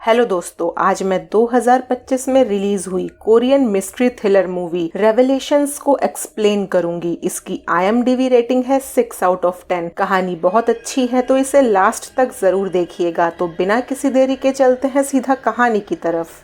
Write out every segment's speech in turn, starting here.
Hello दोस्तों, आज मैं 2025 में रिलीज हुई Korean mystery thriller movie revelations को एक्सप्लेन करूंगी। इसकी IMDb रेटिंग है 6 आउट ऑफ 10। कहानी बहुत अच्छी है तो इसे लास्ट तक जरूर देखिएगा। तो बिना किसी देरी के चलते हैं सीधा कहानी की तरफ।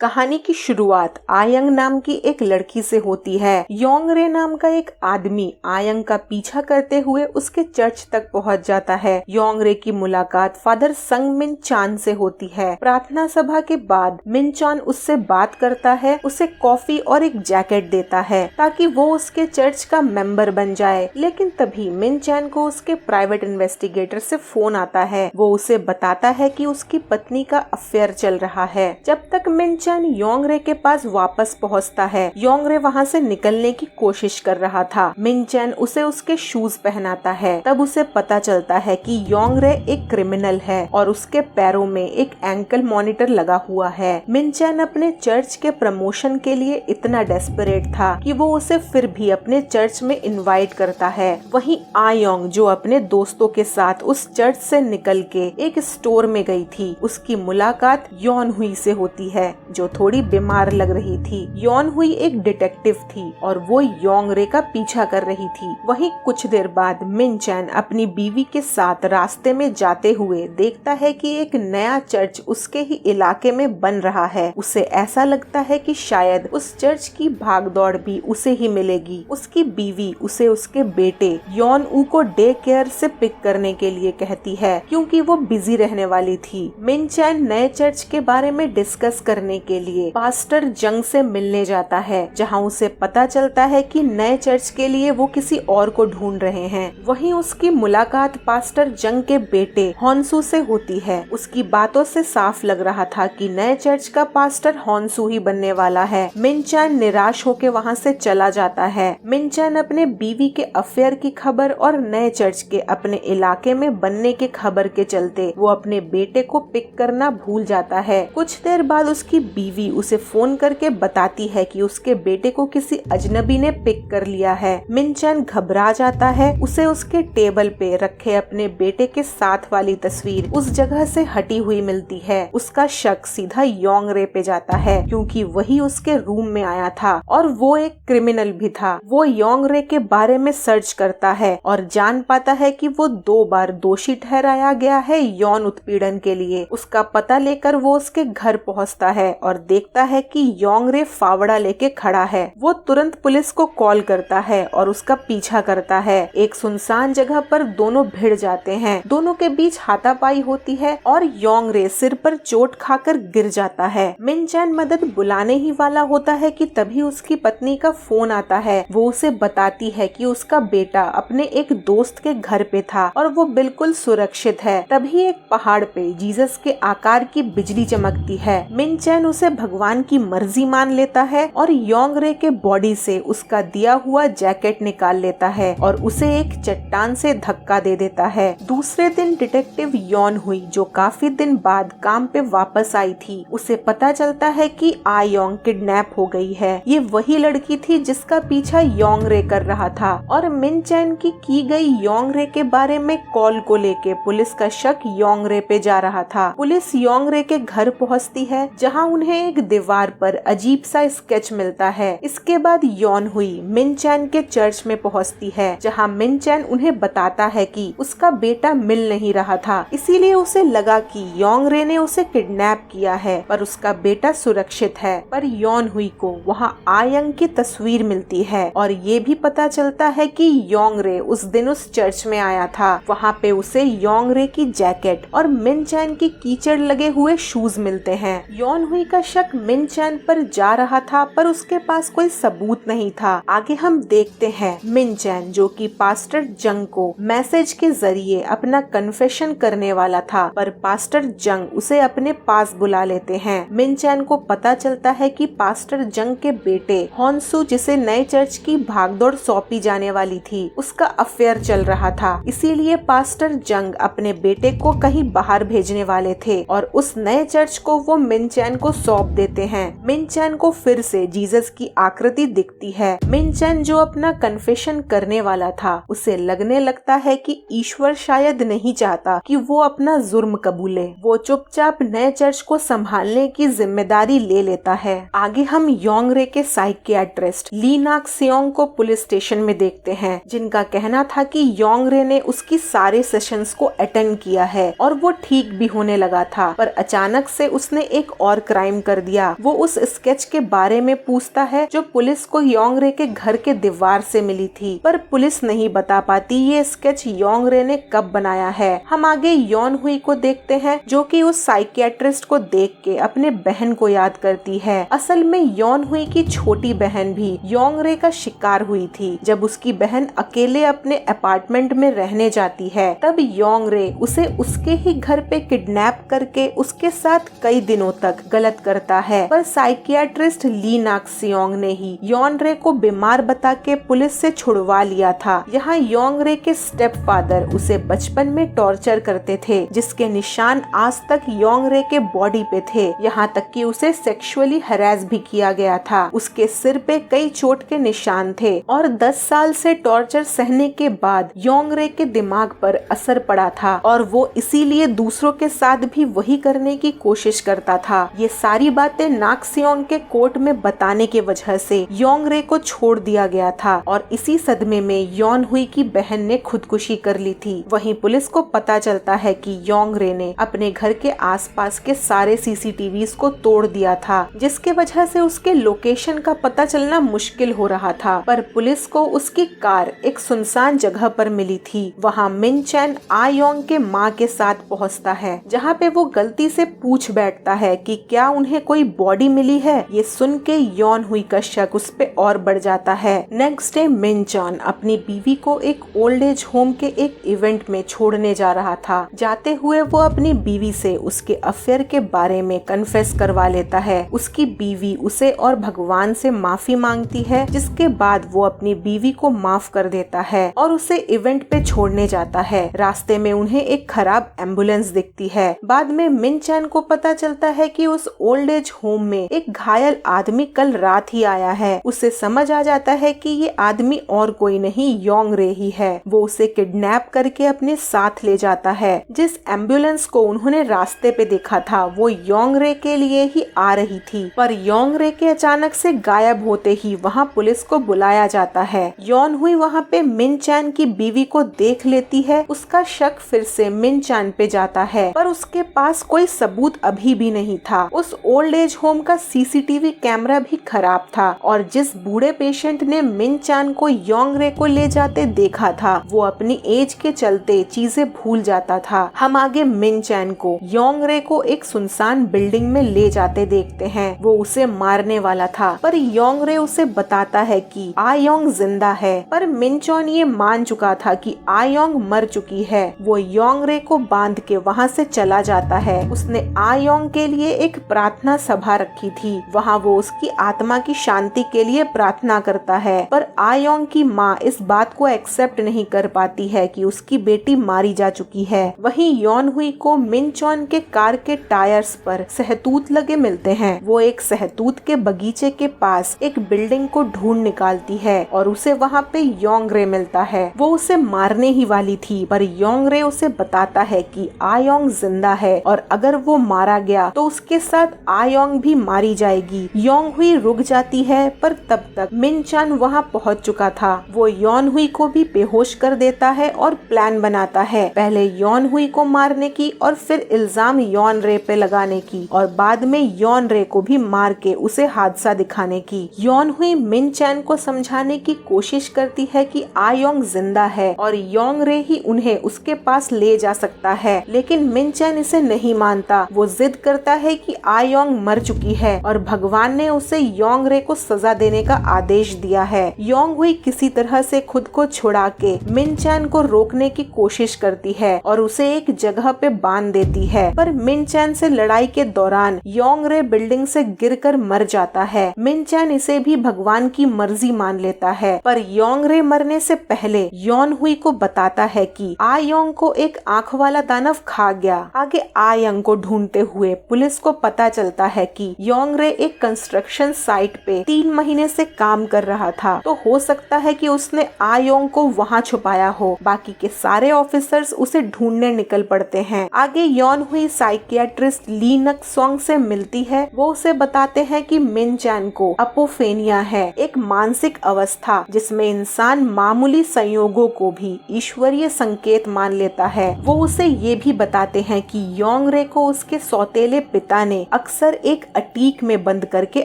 कहानी की शुरुआत आयंग नाम की एक लड़की से होती है। योंगरे नाम का एक आदमी आयंग का पीछा करते हुए उसके चर्च तक पहुंच जाता है। योंगरे की मुलाकात फादर संग मिन चान से होती है। प्रार्थना सभा के बाद मिन चान उससे बात करता है, उसे कॉफी और एक जैकेट देता है ताकि वो उसके चर्च का मेंबर बन जाए। लेकिन तभी मिन चान को उसके प्राइवेट इन्वेस्टिगेटर से फोन आता है। वो उसे बताता है कि उसकी पत्नी का अफेयर चल रहा है। जब तक मिन चान योंगरे के पास वापस पहुंचता है, योंगरे वहां से निकलने की कोशिश कर रहा था। मिन चैन उसे उसके शूज पहनाता है। तब उसे पता चलता है कि योंगरे एक क्रिमिनल है और उसके पैरों में एक एंकल मॉनिटर लगा हुआ है। मिन चैन अपने चर्च के प्रमोशन के लिए इतना डेस्परेट था कि वो उसे फिर भी अपने चर्च में इनवाइट करता है। वहीं आयोंग, जो अपने दोस्तों के साथ उस चर्च से निकल के एक स्टोर में गई थी, उसकी मुलाकात योन हुई से होती है जो थोड़ी बीमार लग रही थी। योन हुई एक डिटेक्टिव थी और वो योंगरे का पीछा कर रही थी। वहीं कुछ देर बाद मिन चैन अपनी बीवी के साथ रास्ते में जाते हुए देखता है कि एक नया चर्च उसके ही इलाके में बन रहा है। उसे ऐसा लगता है कि शायद उस चर्च की भागदौड़ भी उसे ही मिलेगी। उसकी बीवी उसे उसके बेटे योन ऊ को डे केयर से पिक करने के लिए कहती है क्योंकि वो बिजी रहने वाली थी। मिन चैन नए चर्च के बारे में डिस्कस करने के लिए पास्टर जंग से मिलने जाता है, जहां उसे पता चलता है कि नए चर्च के लिए वो किसी और को ढूंढ रहे हैं। वहीं उसकी मुलाकात पास्टर जंग के बेटे हॉन्सू से होती है। उसकी बातों से साफ लग रहा था कि नए चर्च का पास्टर हॉन्सू ही बनने वाला है। मिन चैन निराश होकर वहां से चला जाता है। मिन चैन अपने बीवी के अफेयर की खबर और नए चर्च के अपने इलाके में बनने के खबर के चलते वो अपने बेटे को पिक करना भूल जाता है। कुछ देर बाद उसकी बीवी उसे फोन करके बताती है कि उसके बेटे को किसी अजनबी ने पिक कर लिया है। मिन चैन घबरा जाता है। उसे उसके टेबल पे रखे अपने बेटे के साथ वाली तस्वीर उस जगह से हटी हुई मिलती है। उसका शक सीधा योंगरे पे जाता है क्योंकि वही उसके रूम में आया था और वो एक क्रिमिनल भी था। वो योंगरे के बारे में सर्च करता है और जान पाता है कि वो 2 बार दोषी ठहराया गया है यौन उत्पीड़न के लिए। उसका पता लेकर वो उसके घर पहुंचता है और देखता है कि योंगरे फावड़ा लेके खड़ा है। वो तुरंत पुलिस को कॉल करता है और उसका पीछा करता है। एक सुनसान जगह पर दोनों भिड़ जाते हैं। दोनों के बीच हाथापाई होती है और योंगरे सिर पर चोट खाकर गिर जाता है। मिन चैन मदद बुलाने ही वाला होता है कि तभी उसकी पत्नी का फोन आता है। वो उसे बताती है कि उसका बेटा अपने एक दोस्त के घर पे था और वो बिल्कुल सुरक्षित है। तभी एक पहाड़ पे जीसस के आकार की बिजली चमकती है। मिन चैन उसे भगवान की मर्जी मान लेता है और योंगरे के बॉडी से उसका दिया हुआ जैकेट निकाल लेता है और उसे एक चट्टान से धक्का दे देता है। दूसरे दिन डिटेक्टिव योन हुई, जो काफी दिन बाद काम पे वापस आई थी, उसे पता चलता है कि आयोंग किडनैप हो गई है। ये वही लड़की थी जिसका पीछा योंगरे कर रहा था और मिन चैन की गई योंगरे के बारे में कॉल को लेके पुलिस का शक योंगरे पे जा रहा था। पुलिस योंगरे के घर पहुंचती है जहां उन्हें एक दीवार पर अजीब सा स्केच मिलता है। इसके बाद योन हुई मिन चैन के चर्च में पहुंचती है जहां मिन चैन उन्हें बताता है कि उसका बेटा मिल नहीं रहा था, इसीलिए उसे लगा कि योंगरे ने उसे किडनैप किया है, पर उसका बेटा सुरक्षित है। पर योन हुई को वहां आयंग की तस्वीर मिलती है और ये भी पता चलता है कि योंगरे उस दिन उस चर्च में आया था। वहाँ पे उसे योंगरे की जैकेट और मिन चैन की कीचड़ लगे हुए शूज मिलते हैं। योन हुई का शक मिन चैन पर जा रहा था पर उसके पास कोई सबूत नहीं था। आगे हम देखते हैं मिन चैन, जो कि पास्टर जंग को मैसेज के जरिए अपना कन्फेशन करने वाला था, पर पास्टर जंग उसे अपने पास बुला लेते हैं। मिन चैन को पता चलता है कि पास्टर जंग के बेटे हॉन्सू, जिसे नए चर्च की भागदौड़ सौंपी जाने वाली थी, उसका अफेयर चल रहा था। इसीलिए पास्टर जंग अपने बेटे को कहीं बाहर भेजने वाले थे और उस नए चर्च को वो मिन चैन को सौंप देते हैं। मिन चैन को फिर से जीसस की आकृति दिखती है। मिन चैन जो अपना कन्फेशन करने वाला था, उसे लगने लगता है कि ईश्वर शायद नहीं चाहता कि वो अपना जुर्म कबूले। वो चुपचाप नए चर्च को संभालने की जिम्मेदारी ले लेता है। आगे हम योंगरे के साइकियाट्रिस्ट ली नाक सेओंग को पुलिस स्टेशन में देखते हैं, जिनका कहना था कि योंगरे ने उसकी सारे सेशंस को अटेंड किया है और वो ठीक भी होने लगा था, पर अचानक से उसने एक और क्राइम कर दिया। वो उस स्केच के बारे में पूछता है जो पुलिस को योंगरे के घर के दीवार से मिली थी, पर पुलिस नहीं बता पाती ये स्केच योंगरे ने कब बनाया है। हम आगे योन हुई को देखते हैं, जो कि उस साइकियाट्रिस्ट को देख के अपने बहन को याद करती है। असल में योन हुई की छोटी बहन भी योंगरे का शिकार हुई थी। जब उसकी बहन अकेले अपने अपार्टमेंट में रहने जाती है, तब योंगरे उसे उसके ही घर पे किडनैप करके उसके साथ कई दिनों तक गलत करता है, पर साइकियाट्रिस्ट ली नाक सेओंग ने ही योंगरे को बीमार बता के पुलिस से छुड़वा लिया था। यहाँ योंगरे के स्टेप फादर उसे बचपन में टॉर्चर करते थे, जिसके निशान आज तक योंगरे के बॉडी पे थे। यहाँ तक कि उसे सेक्सुअली हरास भी किया गया था। उसके सिर पे कई चोट के निशान थे और 10 साल से टॉर्चर सहने के बाद योंगरे के दिमाग पर असर पड़ा था और वो इसीलिए दूसरों के साथ भी वही करने की कोशिश करता था। ये सारी बातें नाक सेओंग के कोर्ट में बताने की वजह से योंगरे को छोड़ दिया गया था और इसी सदमे में योन हुई की बहन ने खुदकुशी कर ली थी। वहीं पुलिस को पता चलता है कि योंगरे ने अपने घर के आसपास के सारे सीसीटीवीज को तोड़ दिया था, जिसके वजह से उसके लोकेशन का पता चलना मुश्किल हो रहा था। पर पुलिस को उसकी कार एक सुनसान जगह पर मिली थी। वहाँ मिन चैन आयोंग के माँ के साथ पहुँचता है, जहाँ पे वो गलती से पूछ बैठता है कि क्या उन्हें कोई बॉडी मिली है। ये सुन के योन हुई का शक उस पे और बढ़ जाता है। नेक्स्ट डे मिन चैन अपनी बीवी को एक ओल्ड एज होम के एक इवेंट में छोड़ने जा रहा था। जाते हुए वो अपनी बीवी से उसके अफेयर के बारे में कन्फेस करवा लेता है। उसकी बीवी उसे और भगवान से माफी मांगती है, जिसके बाद वो अपनी बीवी को माफ कर देता है और उसे इवेंट पे छोड़ने जाता है। रास्ते में उन्हें एक खराब एम्बुलेंस दिखती है। बाद में मिन चैन को पता चलता है कि उस ओल्ड एज होम में एक घायल आदमी कल रात ही आया है। उसे समझ आ जाता है कि ये आदमी और कोई नहीं योंगरे ही है। वो उसे किडनैप करके अपने साथ ले जाता है। जिस एम्बुलेंस को उन्होंने रास्ते पे देखा था, वो योंगरे के लिए ही आ रही थी, पर योंगरे के अचानक से गायब होते ही वहाँ पुलिस को बुलाया जाता है। योन हुई वहाँ पे मिन चैन की बीवी को देख लेती है। उसका शक फिर से मिन चैन पे जाता है, पर उसके पास कोई सबूत अभी भी नहीं था। उस ओल्ड एज होम का सीसीटीवी कैमरा भी खराब था और जिस बूढ़े पेशेंट ने मिन चैन को योंगरे को ले जाते देखा था, वो अपनी एज के चलते चीजें भूल जाता था। हम आगे मिन चैन को योंगरे को एक सुनसान बिल्डिंग में ले जाते देखते हैं। वो उसे मारने वाला था, पर योंगरे उसे बताता है कि आयोंग जिंदा है, पर मिन चैन ये मान चुका था कि आयोंग मर चुकी है। वो योंगरे को बांध के वहाँ से चला जाता है। उसने आयोंग के लिए एक प्रार्थना सभा रखी थी। वहाँ वो उसकी आत्मा की शांति के लिए प्रार्थना करता है, पर आयोंग की माँ इस बात को एक्सेप्ट नहीं कर पाती है कि उसकी बेटी मारी जा चुकी है। वहीं योन हुई को मिन चैन के कार के टायर्स पर सहतूत लगे मिलते हैं। वो एक सहतूत के बगीचे के पास एक बिल्डिंग को ढूंढ निकालती है और उसे वहाँ पे योंगरे मिलता है। वो उसे मारने ही वाली थी, पर योंगरे उसे बताता है कि आयोंग जिंदा है और अगर वो मारा गया तो उसके साथ आयोंग भी मारी जाएगी। योंग हुई रुक जाती है, पर तब तक मिन चैन वहाँ पहुँच चुका था। वो योन हुई को भी बेहोश कर देता है और प्लान बनाता है, पहले योन हुई को मारने की और फिर इल्जाम योंगरे पे लगाने की और बाद में योंगरे को भी मार के उसे हादसा दिखाने की। योन हुई मिन चैन को समझाने की कोशिश करती है कि आयोंग जिंदा है और योंगरे ही उन्हें उसके पास ले जा सकता है, लेकिन मिन चैन इसे नहीं मानता। वो जिद करता है कि आयोंग मर चुकी है और भगवान ने उसे योंगरे को सजा देने का आदेश दिया है। योंग हुई किसी तरह से खुद को छुड़ा के मिन चैन को रोकने की कोशिश करती है और उसे एक जगह पे बांध देती है, पर मिन चैन से लड़ाई के दौरान योंगरे बिल्डिंग से गिरकर मर जाता है। मिन चैन इसे भी भगवान की मर्जी मान लेता है, पर योंगरे मरने से पहले योन हुई को बताता है कि आयोंग को एक आंख वाला दानव खा गया। आगे आयोंग को ढूंढते हुए पुलिस को पता पता चलता है कि योंगरे एक कंस्ट्रक्शन साइट पे 3 महीने से काम कर रहा था, तो हो सकता है कि उसने आयोंग को वहाँ छुपाया हो। बाकी के सारे ऑफिसर्स उसे ढूंढने निकल पड़ते हैं। आगे यॉन हुई साइकियाट्रिस्ट ली नक सोंग से मिलती है। वो उसे बताते हैं कि मिन चैन को अपोफेनिया है, एक मानसिक अवस्था जिसमें इंसान मामूली संयोगों को भी ईश्वरीय संकेत मान लेता है। वो उसे ये भी बताते हैं कि योंगरे को उसके सौतेले पिता ने अक्सर एक अटीक में बंद करके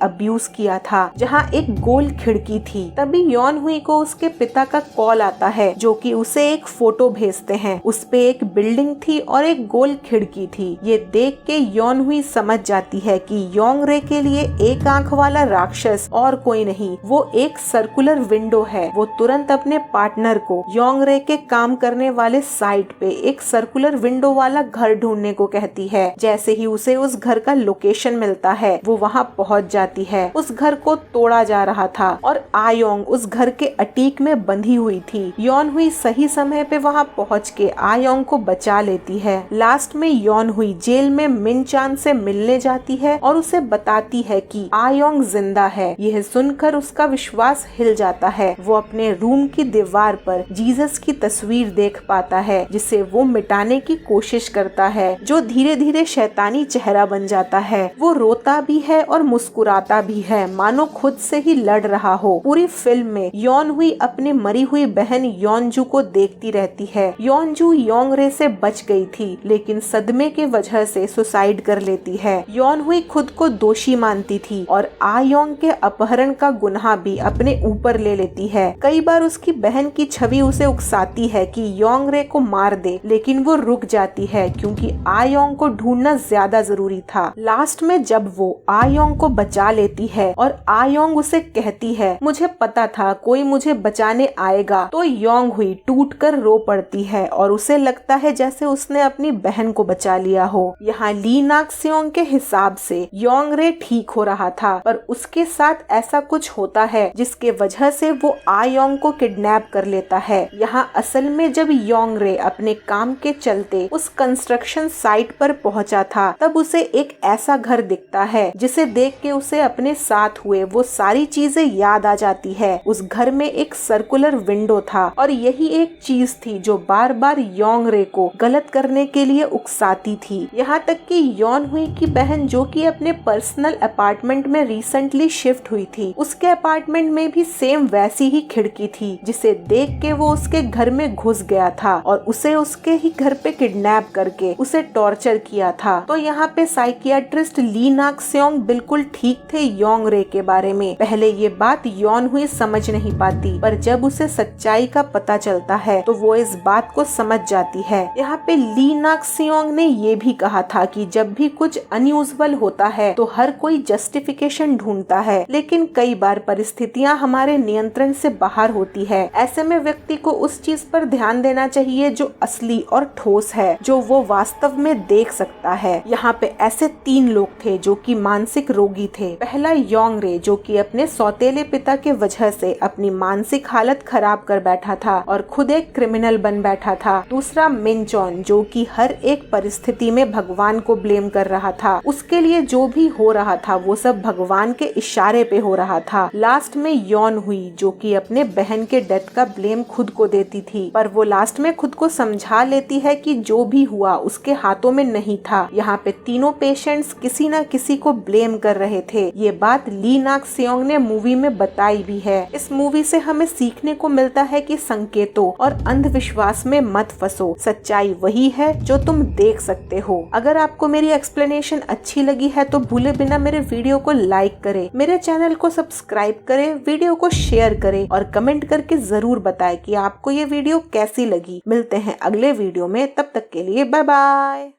अब्यूज किया था, जहाँ एक गोल खिड़की थी। तभी यॉन हुई को उसके पिता का कॉल आता है, जो कि उसे एक फोटो भेजते हैं। उसपे एक बिल्डिंग थी और एक गोल खिड़की थी। ये देख के यॉन हुई समझ जाती है कि योंगरे के लिए एक आंख वाला राक्षस और कोई नहीं, वो एक सर्कुलर विंडो है। वो तुरंत अपने पार्टनर को योंगरे के काम करने वाले साइट पे एक सर्कुलर विंडो वाला घर ढूंढने को कहती है। जैसे ही उसे उस घर का लोकेशन मिलता है, वो वहाँ पहुँच जाती है। उस घर को तोड़ा जा रहा था और आयोंग उस घर के अटीक में बंधी हुई थी। यॉन हुई सही समय पे वहाँ पहुँच के आयोंग को बचा लेती है। लास्ट में यॉन हुई जेल में मिन चान से मिलने जाती है और उसे बताती है कि आयोंग जिंदा है। यह सुनकर उसका विश्वास हिल जाता है। वो अपने रूम की दीवार पर जीसस की तस्वीर देख पाता है, जिसे वो मिटाने की कोशिश करता है, जो धीरे धीरे शैतानी चेहरा बन जाता है। वो रोता भी है और मुस्कुराता भी है, मानो खुद से ही लड़ रहा हो। पूरी फिल्म में यॉन हुई अपनी मरी हुई बहन योनजू को देखती रहती है। योनजू योंगरे से बच गई थी, लेकिन सदमे के वजह से सुसाइड कर लेती है। यॉन हुई खुद को दोषी मानती थी और आयोंग के अपहरण का गुनाह भी अपने ऊपर ले लेती है। कई बार उसकी बहन की छवि उसे उकसाती है कि योंगरे को मार दे, लेकिन वो रुक जाती है क्योंकि आयोंग को ढूंढना ज्यादा जरूरी था। लास्ट में जब वो आयोंग को बचा लेती है और आयोंग उसे कहती है, मुझे पता था कोई मुझे बचाने आएगा, तो योंग हुई टूटकर रो पड़ती है और उसे लगता है जैसे उसने अपनी बहन को बचा लिया हो। यहाँ ली नाक सेओंग के हिसाब से योंगरे ठीक हो रहा था, पर उसके साथ ऐसा कुछ होता है जिसके वजह से वो आयोंग को किडनैप कर लेता है। यहाँ असल में जब योंगरे अपने काम के चलते उस कंस्ट्रक्शन साइट पर पहुंचा था, तब उसे एक ऐसा घर दिखता है जिसे देख के उसे अपने साथ हुए वो सारी चीजें याद आ जाती है। उस घर में एक सर्कुलर विंडो था और यही एक चीज थी जो बार बार योंगरे को गलत करने के लिए उकसाती थी। यहाँ तक कि यॉन हुई की बहन, जो कि अपने पर्सनल अपार्टमेंट में रिसेंटली शिफ्ट हुई थी, उसके अपार्टमेंट में भी सेम वैसी ही खिड़की थी, जिसे देख के वो उसके घर में घुस गया था और उसे उसके ही घर पे किडनैप करके उसे टॉर्चर किया था। तो यहाँ पे साइकियाट्रिस्ट ली नाक सेओंग बिल्कुल ठीक थे योंगरे के बारे में। पहले ये बात यॉन हुई समझ नहीं पाती, पर जब उसे सच्चाई का पता चलता है तो वो इस बात को समझ जाती है। यहाँ पे ली नाक सेओंग ने ये भी कहा था कि जब भी कुछ अनयूजुअल होता है तो हर कोई जस्टिफिकेशन ढूंढता है, लेकिन कई बार परिस्थितियाँ हमारे नियंत्रण से बाहर होती है। ऐसे में व्यक्ति को उस चीज पर ध्यान देना चाहिए जो असली और ठोस है, जो वो वास्तव में देख सकता है। यहाँ पे ऐसे 3 लोग थे जो कि मानसिक रोगी थे। पहला योंगरे, जो कि अपने सौतेले पिता के वजह से अपनी मानसिक हालत खराब कर बैठा था और खुद एक क्रिमिनल बन बैठा था। दूसरा मिन चॉन, जो कि हर एक परिस्थिति में भगवान को ब्लेम कर रहा था। उसके लिए जो भी हो रहा था वो सब भगवान के इशारे पे हो रहा था। लास्ट में यॉन हुई, जो कि अपने बहन के डेथ का ब्लेम खुद को देती थी, पर वो लास्ट में खुद को समझा लेती है कि जो भी हुआ उसके हाथों में नहीं था। यहाँ पे तीनों पेशेंट्स किसी न किसी को ब्लेम कर रहे थे। ये बात ली नाक सेओंग ने मूवी में बताई भी है। इस मूवी से हमें सीखने को मिलता है कि संकेतों और अंधविश्वास में मत फंसो। सच्चाई वही है जो तुम देख सकते हो। अगर आपको मेरी एक्सप्लेनेशन अच्छी लगी है तो भूले बिना मेरे वीडियो को लाइक करें, मेरे चैनल को सब्सक्राइब करें, वीडियो को शेयर करें और कमेंट करके जरूर बताएं कि आपको ये वीडियो कैसी लगी। मिलते हैं अगले वीडियो में, तब तक के लिए बाय बाय।